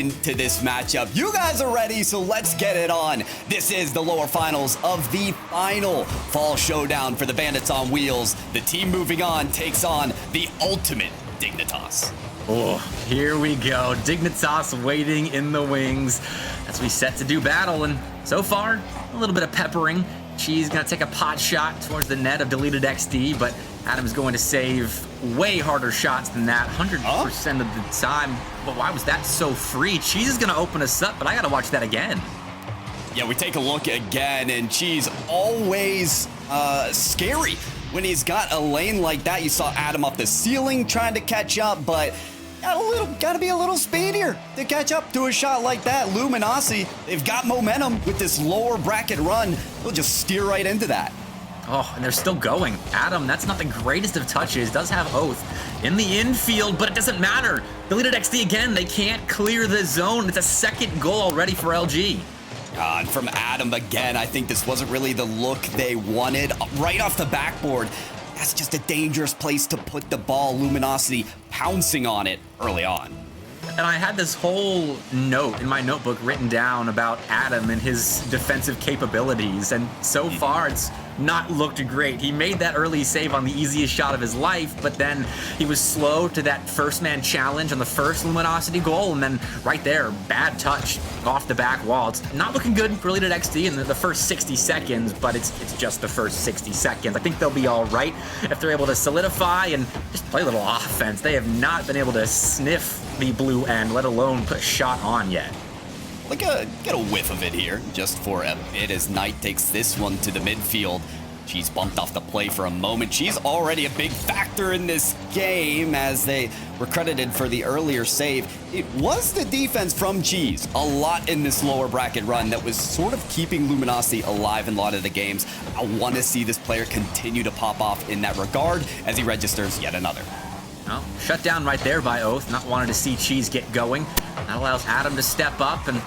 into this matchup. You guys are ready, so let's get it on. This is the lower finals of the final fall showdown for the Bandits on Wheels. The team moving on takes on the ultimate Dignitas. Oh, here we go. Dignitas waiting in the wings as we set to do battle. And so far, a little bit of peppering. She's going to take a pot shot towards the net of deleted XD, but Adam's going to save way harder shots than that 100% of the time. But why was that so free? Cheese is going to open us up, but I got to watch that again. Yeah, we take a look again, and Cheese always scary. When he's got a lane like that, you saw Adam up the ceiling trying to catch up, but gotta be a little speedier to catch up to a shot like that. Luminosity, they've got momentum with this lower bracket run. They'll just steer right into that. Oh, and they're still going. Adam, that's not the greatest of touches. Does have Oath in the infield, but it doesn't matter. Deleted XD again. They can't clear the zone. It's a second goal already for LG. And from Adam again, I think this wasn't really the look they wanted. Right off the backboard, that's just a dangerous place to put the ball. Luminosity pouncing on it early on. And I had this whole note in my notebook written down about Adam and his defensive capabilities, and so far it's not looked great. He made that early save on the easiest shot of his life, but then he was slow to that first man challenge on the first Luminosity goal, and then right there, bad touch off the back wall. It's not looking good for deleted XD in the first 60 seconds, but it's just the first 60 seconds. I think they'll be all right if they're able to solidify and just play a little offense. They have not been able to sniff the blue end, let alone put a shot on yet. Get a whiff of it here, just for a bit as Knight takes this one to the midfield. She's bumped off the play for a moment. She's already a big factor in this game as they were credited for the earlier save. It was the defense from Cheese a lot in this lower bracket run that was sort of keeping Luminosity alive in a lot of the games. I want to see this player continue to pop off in that regard as he registers yet another. Well, shut down right there by Oath, not wanting to see Cheese get going. That allows Adam to step up and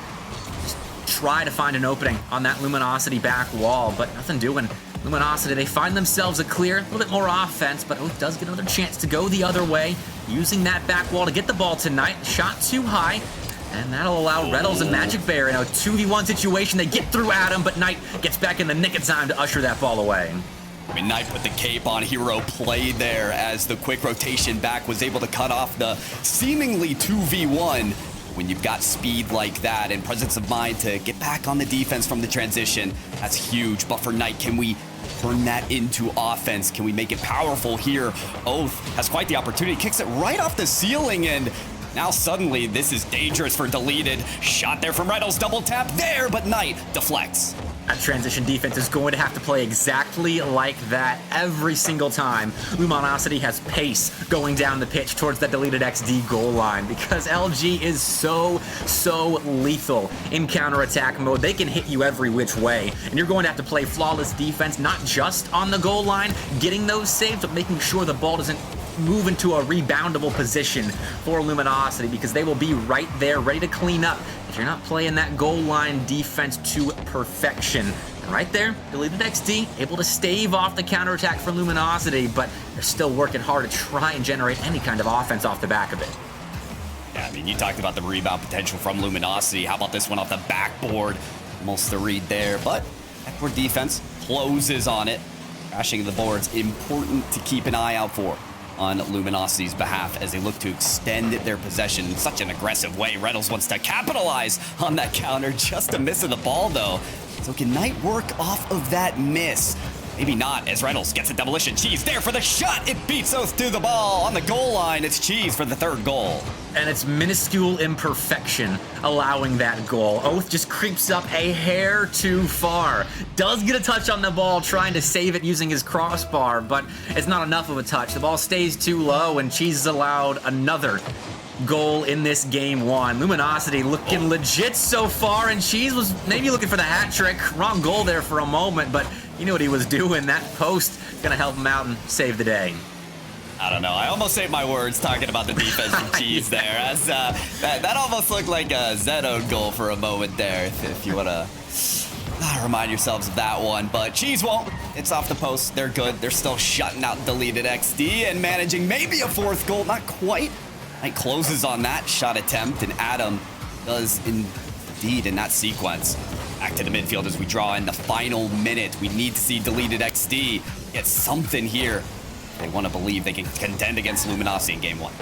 just try to find an opening on that Luminosity back wall, but nothing doing. Luminosity, they find themselves a clear, a little bit more offense, but Oath does get another chance to go the other way, using that back wall to get the ball tonight. Shot too high, and that'll allow Reynolds and Magic Bear in a 2v1 situation. They get through Adam, but Knight gets back in the nick of time to usher that ball away. I mean, Knight put the cape on hero play there as the quick rotation back was able to cut off the seemingly 2v1. When you've got speed like that and presence of mind to get back on the defense from the transition, that's huge. But for Knight, can we turn that into offense? Can we make it powerful here? Oath has quite the opportunity, kicks it right off the ceiling, and now suddenly this is dangerous for deleted. Shot there from Reynolds, double tap there, but Knight deflects. That transition defense is going to have to play exactly like that every single time. Luminosity has pace going down the pitch towards that deleted XD goal line because LG is so lethal in counterattack mode. They can hit you every which way, and you're going to have to play flawless defense, not just on the goal line, getting those saves, but making sure the ball doesn't move into a reboundable position for Luminosity because they will be right there ready to clean up if you're not playing that goal line defense to perfection. And right there, deleted XD, able to stave off the counterattack for Luminosity, but they're still working hard to try and generate any kind of offense off the back of it. Yeah, I mean, you talked about the rebound potential from Luminosity. How about this one off the backboard? Almost the read there, but backboard defense closes on it. Crashing the boards, important to keep an eye out for on Luminosity's behalf as they look to extend their possession in such an aggressive way. Reynolds wants to capitalize on that counter, just a miss of the ball though. So can Knight work off of that miss? Maybe not, as Reynolds gets a demolition. Cheese there for the shot. It beats Oath to the ball on the goal line. It's Cheese for the third goal. And it's minuscule imperfection allowing that goal. Oath just creeps up a hair too far. Does get a touch on the ball trying to save it using his crossbar, but it's not enough of a touch. The ball stays too low, and Cheese is allowed another goal in this game one. Luminosity looking legit so far, and Cheese was maybe looking for the hat trick. Wrong goal there for a moment, but you knew what he was doing. That post gonna help him out and save the day. I don't know. I almost saved my words talking about the defense from Cheese there. As, that almost looked like a Zeto goal for a moment there, if you want to remind yourselves of that one. But Cheese won't. It's off the post. They're good. They're still shutting out deleted XD and managing maybe a fourth goal. Not quite. Knight closes on that shot attempt, and Adam does indeed in that sequence. Back to the midfield as we draw in the final minute. We need to see Deleted XD get something here. They want to believe they can contend against Luminosity in game 1.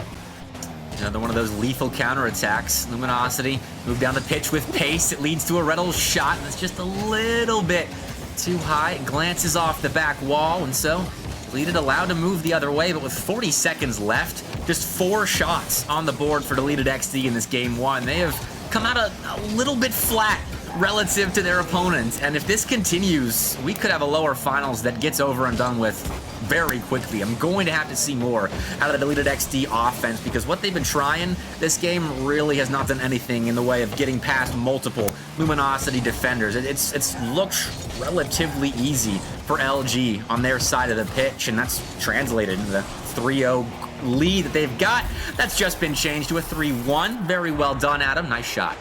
Another one of those lethal counterattacks. Luminosity move down the pitch with pace. It leads to a Rettle shot, and it's just a little bit too high. It glances off the back wall, and so Deleted allowed to move the other way, but with 40 seconds left, just 4 shots on the board for Deleted XD in this game 1. They have come out a little bit flat relative to their opponents, and if this continues, we could have a lower finals that gets over and done with very quickly. I'm going to have to see more out of the Deleted XD offense, because what they've been trying this game really has not done anything in the way of getting past multiple Luminosity defenders. It's looked relatively easy for LG on their side of the pitch, and that's translated into the 3-0 lead that they've got. That's just been changed to a 3-1. Very well done, Adam. Nice shot.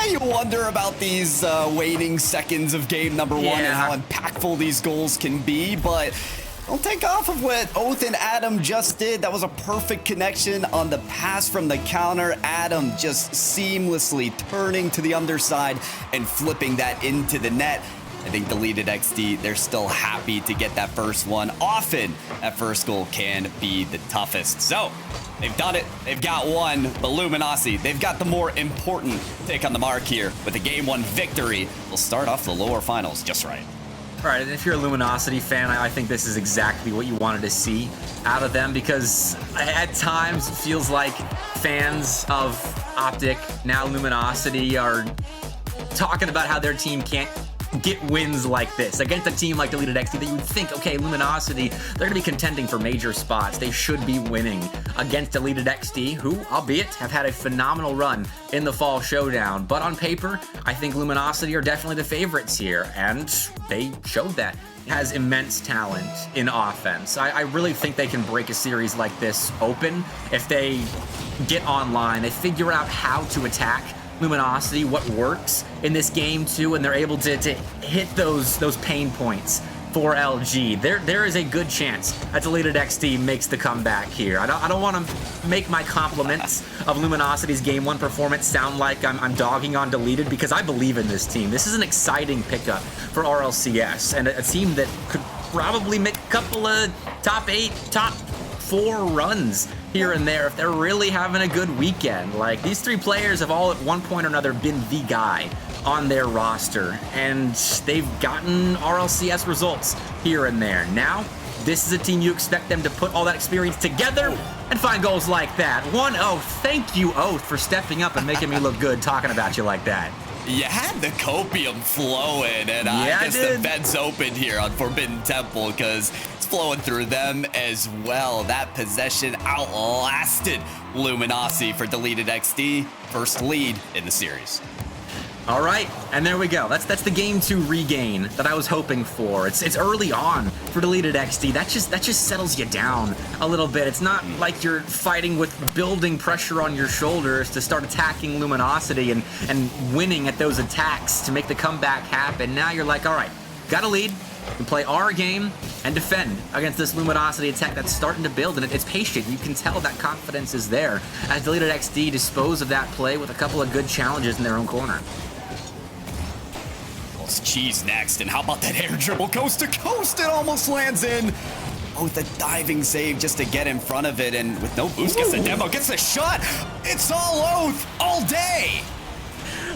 You wonder about these waning seconds of game number 1 and how impactful these goals can be, but don't take off of what Oath and Adam just did. That was a perfect connection on the pass from the counter. Adam just seamlessly turning to the underside and flipping that into the net. I think Deleted XD, they're still happy to get that first one. Often, that first goal can be the toughest. So, they've done it. They've got one. But Luminosity, they've got the more important take on the mark here with a Game 1 victory. They'll start off the lower finals just right. All right, and if you're a Luminosity fan, I think this is exactly what you wanted to see out of them, because at times it feels like fans of Optic, now Luminosity, are talking about how their team can't get wins like this against a team like Deleted XD that you would think, okay, Luminosity, they're going to be contending for major spots. They should be winning against Deleted XD, who, albeit, have had a phenomenal run in the Fall Showdown. But on paper, I think Luminosity are definitely the favorites here, and they showed that. Has immense talent in offense. I really think they can break a series like this open if they get online, they figure out how to attack Luminosity, what works in this game too, and they're able to hit those pain points for LG. There is a good chance that Deleted XD makes the comeback here. I don't want to make my compliments of Luminosity's Game 1 performance sound like I'm dogging on Deleted, because I believe in this team. This is an exciting pickup for RLCS, and a team that could probably make a couple of top 8, top 4 runs here and there if they're really having a good weekend. Like, these 3 players have all at one point or another been the guy on their roster, and they've gotten RLCS results here and there. Now, this is a team you expect them to put all that experience together and find goals like that. 1-0. Thank you, Oath, for stepping up and making me look good talking about you like that. You had the copium flowing, and I guess the vents opened here on Forbidden Temple, because it's flowing through them as well. That possession outlasted Luminosity for Deleted XD. First lead in the series. All right, and there we go. That's the Game 2 regain that I was hoping for. It's early on for Deleted XD. That just settles you down a little bit. It's not like you're fighting with building pressure on your shoulders to start attacking Luminosity and winning at those attacks to make the comeback happen. Now you're like, all right, got a lead. We can play our game and defend against this Luminosity attack that's starting to build, and it's patient. You can tell that confidence is there as Deleted XD dispose of that play with a couple of good challenges in their own corner. Cheese next, and how about that air dribble coast to coast? It almost lands in. Oh, the diving save just to get in front of it, and with no boost, gets the demo, gets the shot. It's all Oath all day.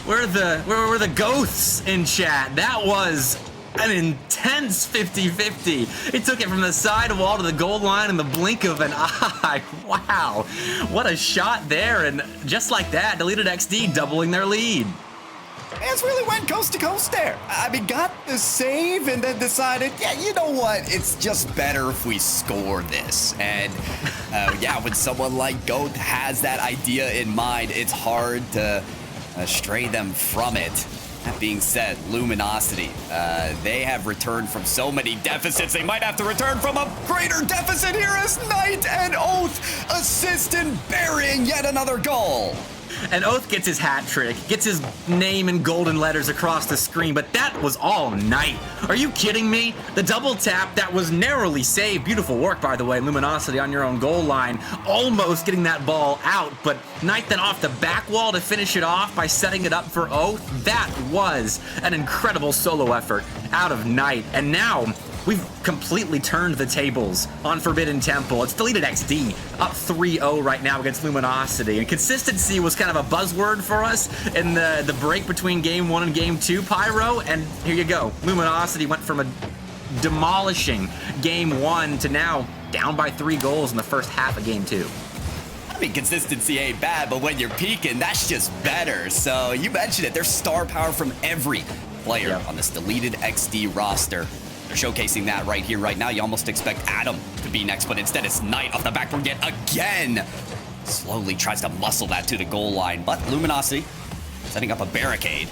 Where were the ghosts in chat? That was an intense 50-50. It took it from the side wall to the goal line in the blink of an eye. Wow, what a shot there, and just like that, Deleted XD doubling their lead. It's really went coast to coast there. I mean, got the save and then decided, yeah, you know what? It's just better if we score this. And yeah, when someone like Goat has that idea in mind, it's hard to stray them from it. That being said, Luminosity, they have returned from so many deficits. They might have to return from a greater deficit here as Knight and Oath assist in burying yet another goal. And Oath gets his hat trick, gets his name in golden letters across the screen, but that was all Knight. Are you kidding me? The double tap that was narrowly saved. Beautiful work, by the way, Luminosity on your own goal line. Almost getting that ball out, but Knight then off the back wall to finish it off by setting it up for Oath. That was an incredible solo effort out of Knight. And now, we've completely turned the tables on Forbidden Temple. It's Deleted XD up 3-0 right now against Luminosity. And consistency was kind of a buzzword for us in the break between Game 1 and Game 2, Pyro. And here you go. Luminosity went from a demolishing Game 1 to now down by 3 goals in the first half of Game 2. I mean, consistency ain't bad, but when you're peaking, that's just better. So you mentioned it. There's star power from every player on this Deleted XD roster. They're showcasing that right here, right now. You almost expect Adam to be next, but instead it's Knight off the backboard yet again. Slowly tries to muscle that to the goal line, but Luminosity setting up a barricade.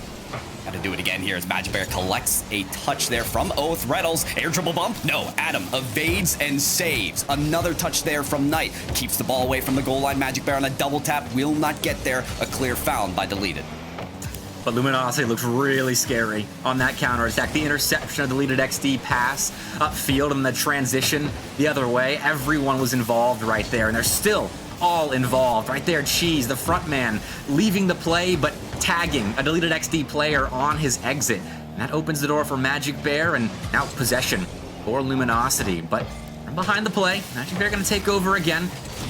Got to do it again here as Magic Bear collects a touch there from Oath. Reynolds, air dribble bump. No, Adam evades and saves. Another touch there from Knight. Keeps the ball away from the goal line. Magic Bear on a double tap. Will not get there. A clear found by Deleted. But Luminosity looks really scary on that counterattack. The interception of the Deleted XD pass upfield and the transition the other way. Everyone was involved right there, and they're still all involved. Right there, Cheese, the front man, leaving the play, but tagging a Deleted XD player on his exit. And that opens the door for Magic Bear, and now possession for Luminosity. But from behind the play, Magic Bear going to take over again.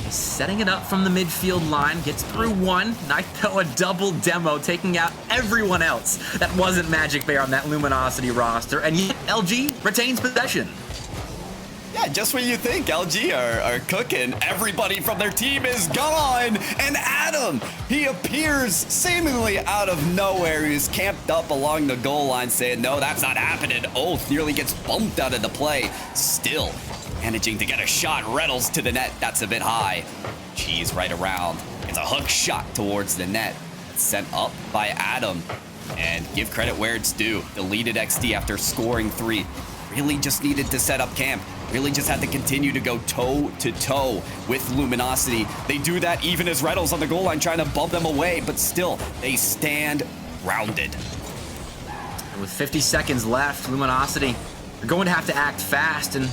Setting it up from the midfield line, gets through one. Knight though a double demo, taking out everyone else that wasn't Magic Bear on that Luminosity roster, and yet LG retains possession. Yeah, just when you think LG are cooking, everybody from their team is gone. And Adam, he appears seemingly out of nowhere. He's camped up along the goal line saying, no, that's not happening. Oath nearly gets bumped out of the play. Still managing to get a shot. Reynolds to the net. That's a bit high. Cheese right around. It's a hook shot towards the net. It's sent up by Adam. And give credit where it's due. Deleted XD after scoring 3. Really just needed to set up camp. Really just had to continue to go toe-to-toe with Luminosity. They do that even as Reynolds on the goal line trying to bump them away, but still, they stand grounded. And with 50 seconds left, Luminosity are going to have to act fast, and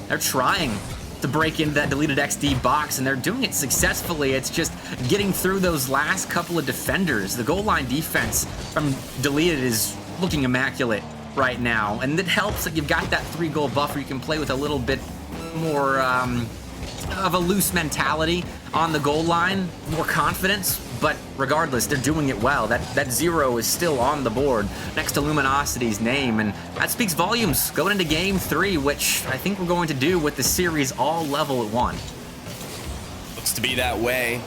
they're trying to break into that Deleted XD box, and they're doing it successfully. It's just getting through those last couple of defenders. The goal line defense from Deleted is looking immaculate right now, and it helps that you've got that 3-goal buffer. You can play with a little bit more of a loose mentality on the goal line, more confidence, but regardless, they're doing it well. That 0 is still on the board next to Luminosity's name, and that speaks volumes going into Game 3, which I think we're going to do with the series all level at 1. Looks to be that way.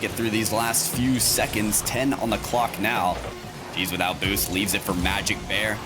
Get through these last few seconds. 10 on the clock now. Cheese without boost leaves it for Magic Bear.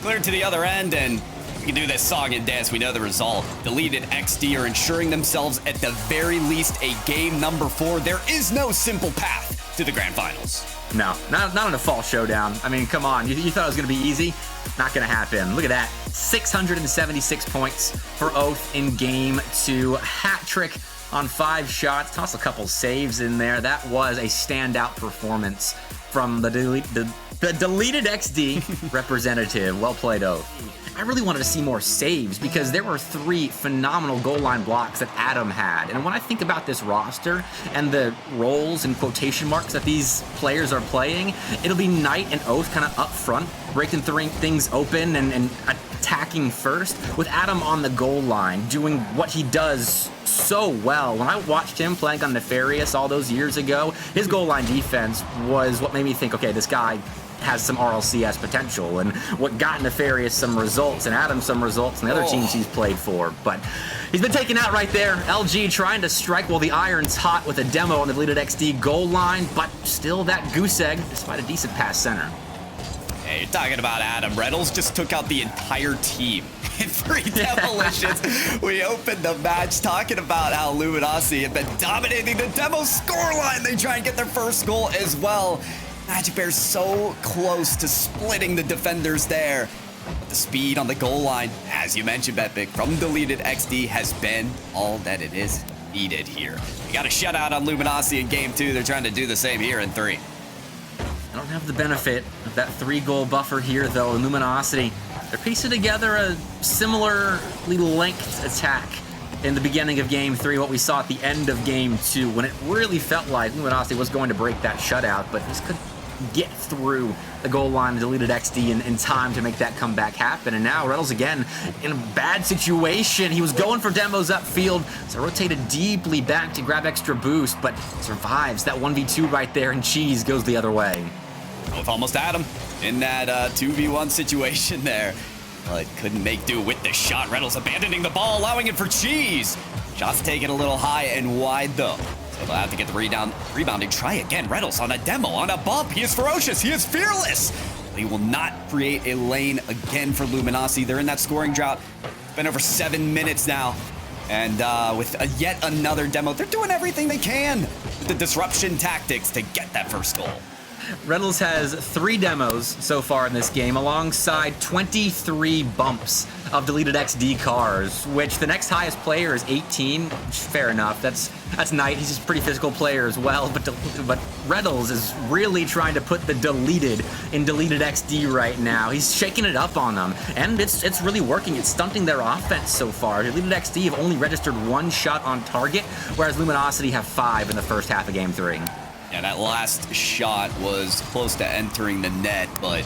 Clear to the other end, and we can do this song and dance. We know the result. Deleted XD are ensuring themselves at the very least a game number 4. There is no simple path to the grand finals. No, not in a fall showdown. I mean, come on. You thought it was going to be easy? Not going to happen. Look at that. 676 points for Oath in Game 2. Hat trick on 5 shots. Toss a couple saves in there. That was a standout performance from the Deleted XD representative. Well played, Oath. I really wanted to see more saves because there were 3 phenomenal goal line blocks that Adam had. And when I think about this roster and the roles and quotation marks that these players are playing, it'll be Knight and Oath kind of up front, breaking things open and attacking first, with Adam on the goal line doing what he does so well. When I watched him playing on Nefarious all those years ago, his goal line defense was what made me think, okay, this guy has some RLCS potential, and what got Nefarious some results and Adam some results and the other teams he's played for. But he's been taken out right there. LG trying to strike while the iron's hot with a demo on the Deleted XD goal line, but still that goose egg despite a decent pass center. Hey, you're talking about Adam. Reynolds just took out the entire team in 3 demolitions. We opened the match talking about how Luminosity have been dominating the demo scoreline. They try and get their first goal as well. Magic Bear's so close to splitting the defenders there. But the speed on the goal line, as you mentioned, Betbig, from Deleted XD has been all that it is. needed here. You got a shutout on Luminosity in game 2. They're trying to do the same here in 3. I don't have the benefit of that 3-goal buffer here, though. In Luminosity, they're piecing together a similarly length attack in the beginning of game 3, what we saw at the end of game 2, when it really felt like Luminosity was going to break that shutout, but just couldn't get through the goal line and deleted XD in time to make that comeback happen. And now Reynolds again in a bad situation. He was going for demos upfield, so rotated deeply back to grab extra boost, but survives that 1v2 right there, and Cheese goes the other way. Both almost had him in that 2v1 situation there, but couldn't make do with the shot. Reynolds abandoning the ball, allowing it for Cheese. Shots taken a little high and wide though. So they'll have to get the rebounding. Try again. Reynolds on a demo, on a bump. He is ferocious. He is fearless. He will not create a lane again for Luminosity. They're in that scoring drought. It's been over 7 minutes now. And with yet another demo, they're doing everything they can with the disruption tactics to get that first goal. Reynolds has 3 demos so far in this game, alongside 23 bumps of deleted XD cars, which the next highest player is 18. Fair enough. That's Knight. He's a pretty physical player as well, but Reynolds is really trying to put the deleted in deleted XD right now. He's shaking it up on them, and it's really working. It's stunting their offense so far. Deleted XD have only registered 1 shot on target, whereas Luminosity have 5 in the first half of game 3. Yeah, that last shot was close to entering the net, but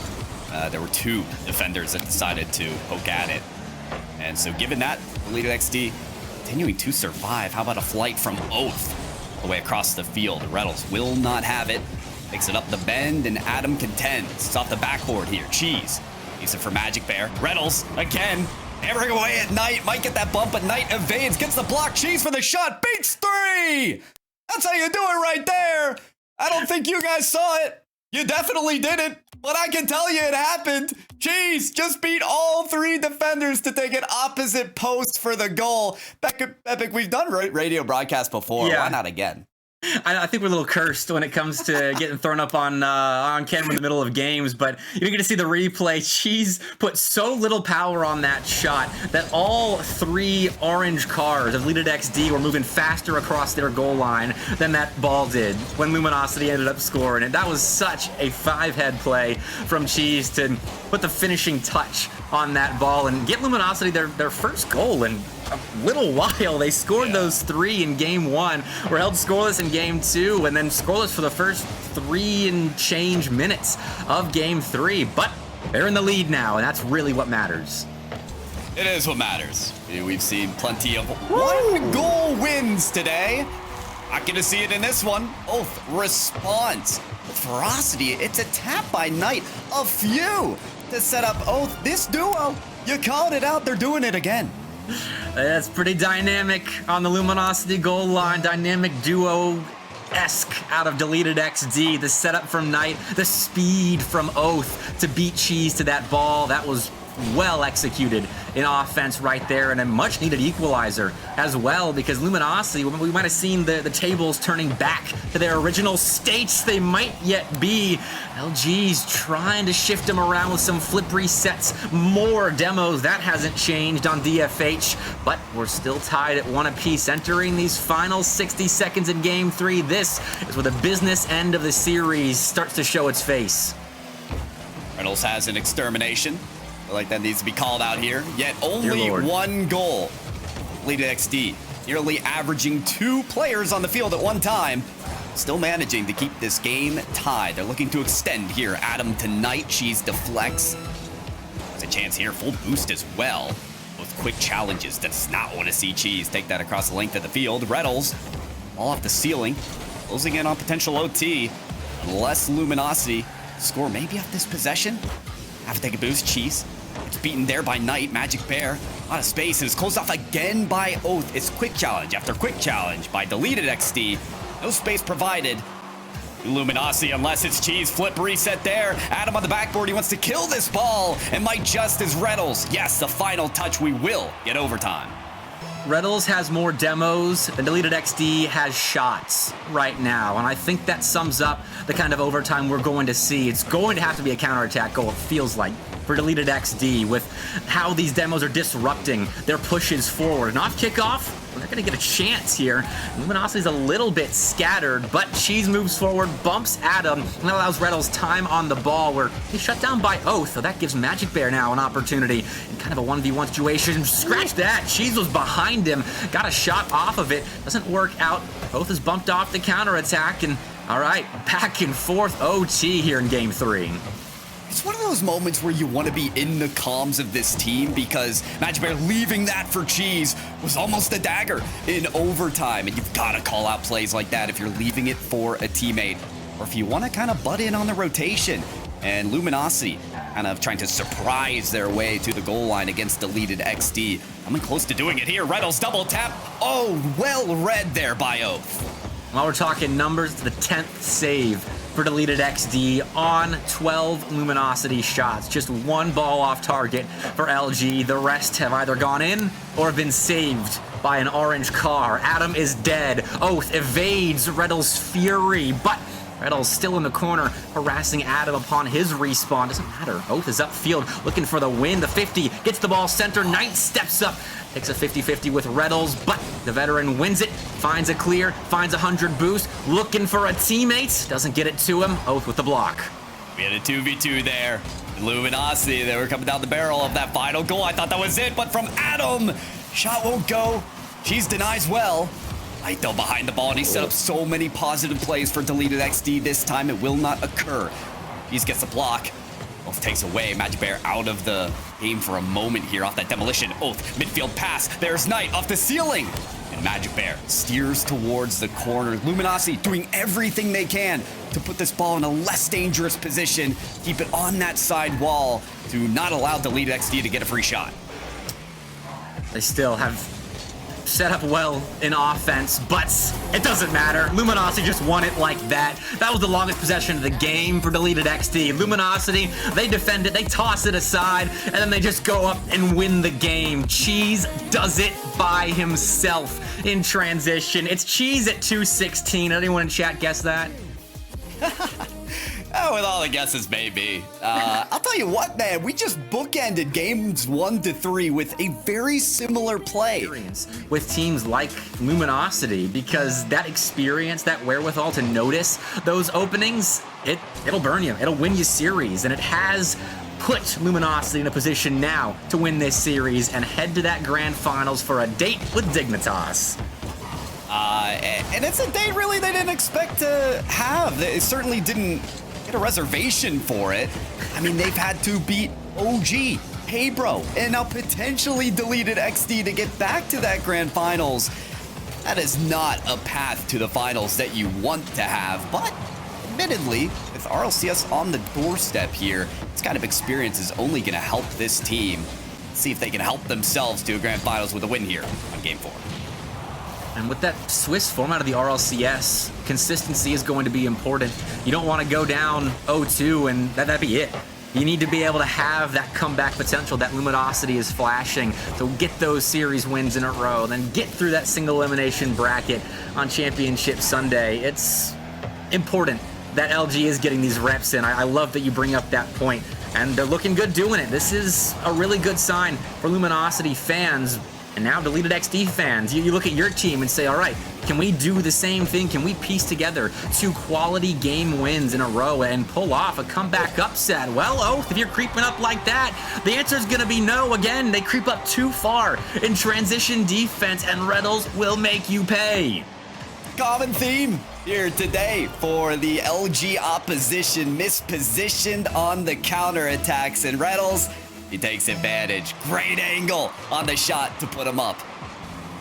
there were 2 defenders that decided to poke at it. And so given that, deleted XD continuing to survive. How about a flight from Oath all the way across the field? Reynolds will not have it. Makes it up the bend, and Adam contends. It's off the backboard here. Cheese. Needs it for Magic Bear. Reynolds, again, hammering away at Knight. Might get that bump, but Knight evades. Gets the block. Cheese for the shot. Beats 3! That's how you do it right there. I don't think you guys saw it. You definitely didn't, but I can tell you it happened. Cheese just beat all 3 defenders to take an opposite post for the goal. Epic, we've done radio broadcasts before. Yeah. Why not again? I think we're a little cursed when it comes to getting thrown up on camera in the middle of games, but you're going to see the replay. Cheese put so little power on that shot that all 3 orange cars of deleted XD were moving faster across their goal line than that ball did when Luminosity ended up scoring. And that was such a 5-head play from Cheese to put the finishing touch on that ball and get Luminosity their first goal in a little while. They scored those 3 in game 1, were held scoreless in game 2, and then scoreless for the first 3 and change minutes of game 3. But they're in the lead now, and that's really what matters. It is what matters. We've seen plenty of 1-goal wins today. Not gonna see it in this one. Oath response with ferocity. It's a tap by Knight. A few to set up Oath. This duo, you called it out. They're doing it again. That's pretty dynamic on the Luminosity goal line. Dynamic duo-esque out of deleted XD. The setup from Knight, the speed from Oath to beat Cheese to that ball. That was well executed in offense right there, and a much needed equalizer as well, because Luminosity, we might have seen the tables turning back to their original states they might yet be. LG's trying to shift them around with some flip resets, more demos. That hasn't changed on DFH, but we're still tied at 1 apiece entering these final 60 seconds in game 3. This is where the business end of the series starts to show its face. Reynolds has an extermination. I like that needs to be called out here. Yet only 1 goal. Deleted XD, nearly averaging 2 players on the field at one time. Still managing to keep this game tied. They're looking to extend here. Adam to Knight. Cheese deflects. There's a chance here. Full boost as well. With quick challenges. Does not want to see Cheese take that across the length of the field. Reynolds, all off the ceiling. Closing in on potential OT. Unless Luminosity score maybe off this possession. Have to take a boost. Cheese. It's beaten there by Knight. Magic Bear. A lot of space, and it's closed off again by Oath. It's quick challenge after quick challenge by deleted XD. No space provided. Luminosity, unless it's Cheese. Flip reset there. Adam on the backboard. He wants to kill this ball, and might just as Reynolds. Yes, the final touch. We will get overtime. Reynolds has more demos than deleted XD has shots right now, and I think that sums up the kind of overtime we're going to see. It's going to have to be a counterattack goal, it feels like, for deleted XD, with how these demos are disrupting their pushes forward. And off kickoff, they're gonna get a chance here. Luminosity's a little bit scattered, but Cheese moves forward, bumps Adam, and that allows Reddles time on the ball where he's shut down by Oath, so that gives Magic Bear now an opportunity in kind of a 1v1 situation. Scratch that, Cheese was behind him, got a shot off of it, doesn't work out. Oath is bumped off the counterattack, and all right, back and forth OT here in game 3. It's one of those moments where you want to be in the comms of this team because Magic Bear leaving that for Cheese was almost a dagger in overtime. And you've got to call out plays like that if you're leaving it for a teammate or if you want to kind of butt in on the rotation. And Luminosity kind of trying to surprise their way to the goal line against deleted XD. Coming close to doing it here. Reynolds double tap. Oh, well read there by Oath. While we're talking numbers, the 10th save for deleted XD on 12 Luminosity shots. Just one ball off target for LG. The rest have either gone in or been saved by an orange car. Adam is dead. Oath evades Reddle's fury, but Reddle's still in the corner, harassing Adam upon his respawn. Doesn't matter. Oath is upfield, looking for the win. The 50 gets the ball center. Knight steps up, takes a 50-50 with Reddles, but the veteran wins it, finds a clear, finds 100 boost, looking for a teammate. Doesn't get it to him. Oath with the block. We had a 2v2 there. Luminosity, they were coming down the barrel of that final goal. I thought that was it, but from Adam, shot won't go. Cheese denies well. Light though behind the ball, and he set up so many positive plays for deleted XD. This time it will not occur. Cheese gets the block. Oath takes away Magic Bear out of the game for a moment here off that demolition. Oath, midfield pass. There's Knight off the ceiling. And Magic Bear steers towards the corner. Luminosity doing everything they can to put this ball in a less dangerous position. Keep it on that side wall to not allow deleted XD to get a free shot. They still have set up well in offense, but it doesn't matter. Luminosity just won it like that. That was the longest possession of the game for deleted XD. Luminosity, they defend it, they toss it aside, and then they just go up and win the game. Cheese does it by himself in transition. It's Cheese at 216. Anyone in chat guess that? Oh, with all the guesses, maybe. I'll tell you what, man. We just bookended games 1 to 3 with a very similar play. With teams like Luminosity, because that experience, that wherewithal to notice those openings, it'll burn you. It'll win you series, and it has put Luminosity in a position now to win this series and head to that grand finals for a date with Dignitas. And it's a date really they didn't expect to have. They certainly didn't get a reservation for it. I mean, they've had to beat OG, Hey Bro, and now potentially deleted XD to get back to that grand finals. That is not a path to the finals that you want to have, but admittedly, with RLCS on the doorstep here, this kind of experience is only going to help this team. Let's see if they can help themselves to a grand finals with a win here on game 4. And with that Swiss format of the RLCS, consistency is going to be important. You don't want to go down 0-2 and that'd be it. You need to be able to have that comeback potential that Luminosity is flashing. So get those series wins in a row, then get through that single elimination bracket on Championship Sunday. It's important that LG is getting these reps in. I love that you bring up that point, and they're looking good doing it. This is a really good sign for Luminosity fans. And now deleted XD fans, you look at your team and say, all right, can we do the same thing? Can we piece together 2 quality game wins in a row and pull off a comeback upset? Well, Oath, if you're creeping up like that, the answer is going to be no. Again, they creep up too far in transition defense, and Reddles will make you pay. Common theme here today for the LG opposition, mispositioned on the counterattacks, and Reddles, he takes advantage. Great angle on the shot to put him up.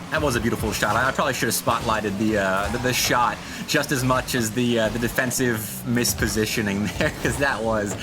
That was a beautiful shot. I probably should have spotlighted the shot just as much as the defensive mispositioning there, because that was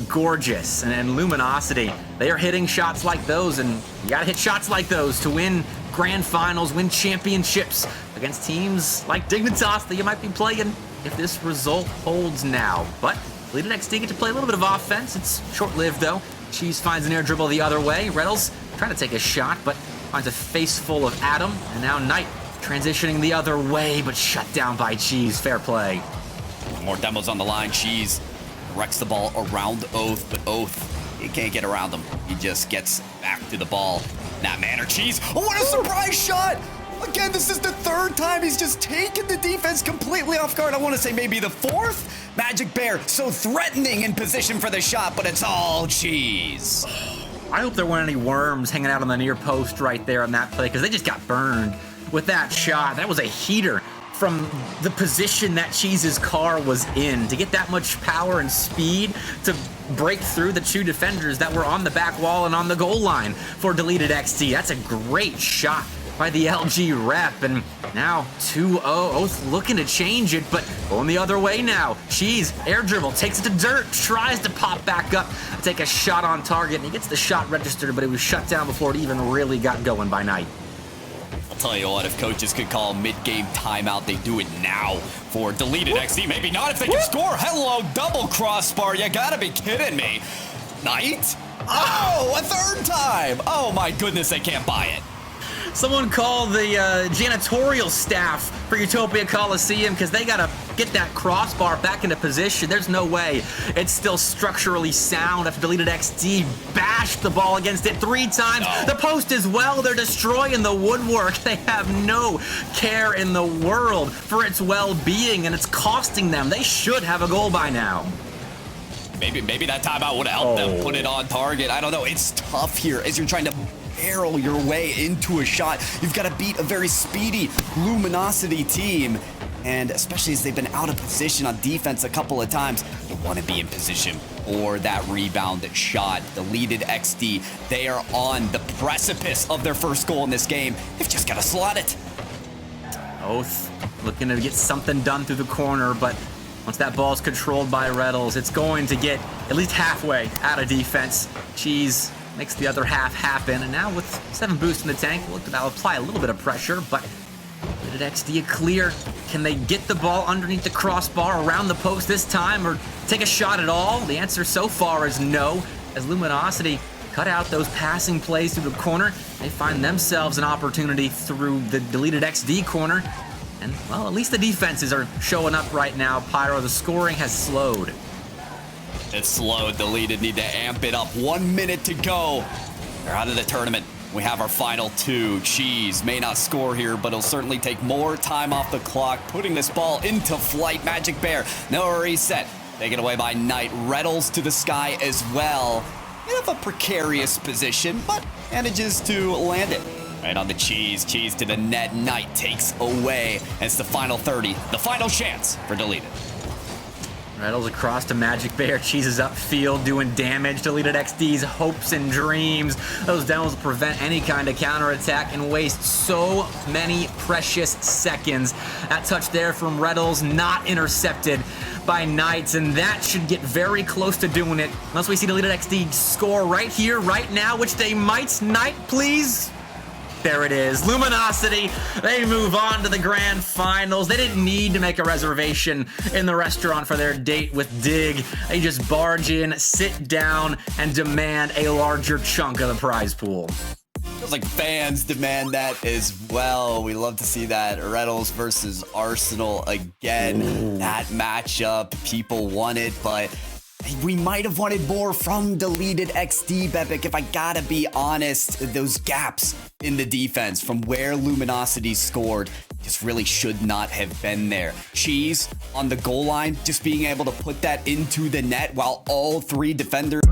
gorgeous. And Luminosity, they are hitting shots like those, and you gotta hit shots like those to win grand finals, win championships against teams like Dignitas that you might be playing if this result holds now. But deleted XD get to play a little bit of offense. It's short-lived though. Cheese finds an air dribble the other way. Reddles trying to take a shot, but finds a face full of Adam. And now Knight transitioning the other way, but shut down by Cheese. Fair play. More demos on the line. Cheese wrecks the ball around Oath, but Oath, he can't get around him. He just gets back to the ball. That manner, Cheese. Oh, what a surprise shot! Again, this is the third time he's just taken the defense completely off guard. I want to say maybe the fourth. Magic Bear so threatening in position for the shot, but it's all cheese. I hope there weren't any worms hanging out on the near post right there on that play, because they just got burned with that shot. That was a heater from the position that Cheese's car was in. To get that much power and speed to break through the two defenders that were on the back wall and on the goal line for Deleted XD. That's a great shot by the LG rep, and now 2-0. Oath looking to change it, but going the other way now. Cheese, air dribble, takes it to dirt, tries to pop back up, take a shot on target, and he gets the shot registered, but it was shut down before it even really got going by Knight. I'll tell you what, if coaches could call a mid-game timeout, they do it now for Deleted XD. Maybe not if they can score. Hello, double crossbar. You gotta be kidding me. Knight? Oh, a third time. Oh my goodness, they can't buy it. Someone call the janitorial staff for Utopia Coliseum, because they gotta get that crossbar back into position. There's no way it's still structurally sound after Deleted XD bashed the ball against it 3 times. No. The post as well. They're destroying the woodwork. They have no care in the world for its well-being, and it's costing them. They should have a goal by now. Maybe that timeout would have helped them put it on target. I don't know. It's tough here as you're trying to barrel your way into a shot. You've got to beat a very speedy Luminosity team, and especially as they've been out of position on defense a couple of times, you want to be in position for that rebound shot. Deleted XD, they are on the precipice of their first goal in this game. They've just got to slot it. Oath looking to get something done through the corner, but once that ball's controlled by Reddles, it's going to get at least halfway out of defense. Cheese makes the other half happen, and now with 7 boosts in the tank, look, that'll apply a little bit of pressure, but did XD clear? Can they get the ball underneath the crossbar around the post this time, or take a shot at all? The answer so far is no, as Luminosity cut out those passing plays through the corner. They find themselves an opportunity through the Deleted XD corner, and, well, at least the defenses are showing up right now. Pyro, the scoring has slowed. It's slow. Deleted need to amp it up. 1 minute to go. They're out of the tournament. We have our final 2. Cheese may not score here, but he'll certainly take more time off the clock, putting this ball into flight. Magic Bear, no reset. Taken away by Knight. Reddles to the sky as well. Bit of a precarious position, but manages to land it. Right on the Cheese. Cheese to the net. Knight takes away. It's the final 30. The final chance for Deleted. Reddles across to Magic Bear. Cheese is upfield doing damage. Deleted XD's hopes and dreams. Those downs will prevent any kind of counterattack and waste so many precious seconds. That touch there from Reddles not intercepted by Knights, and that should get very close to doing it. Unless we see Deleted XD score right here, right now, which they might. Knight, please. There it is. Luminosity, they move on to the grand finals. They didn't need to make a reservation in the restaurant for their date with Dig. They just barge in, sit down, and demand a larger chunk of the prize pool. Feels like fans demand that as well. We love to see that. Reddles versus Arsenal again. Ooh. That matchup, people want it, but we might have wanted more from Deleted XD, Bebek, if I gotta be honest. Those gaps in the defense from where Luminosity scored just really should not have been there. Cheese on the goal line, just being able to put that into the net while all 3 defenders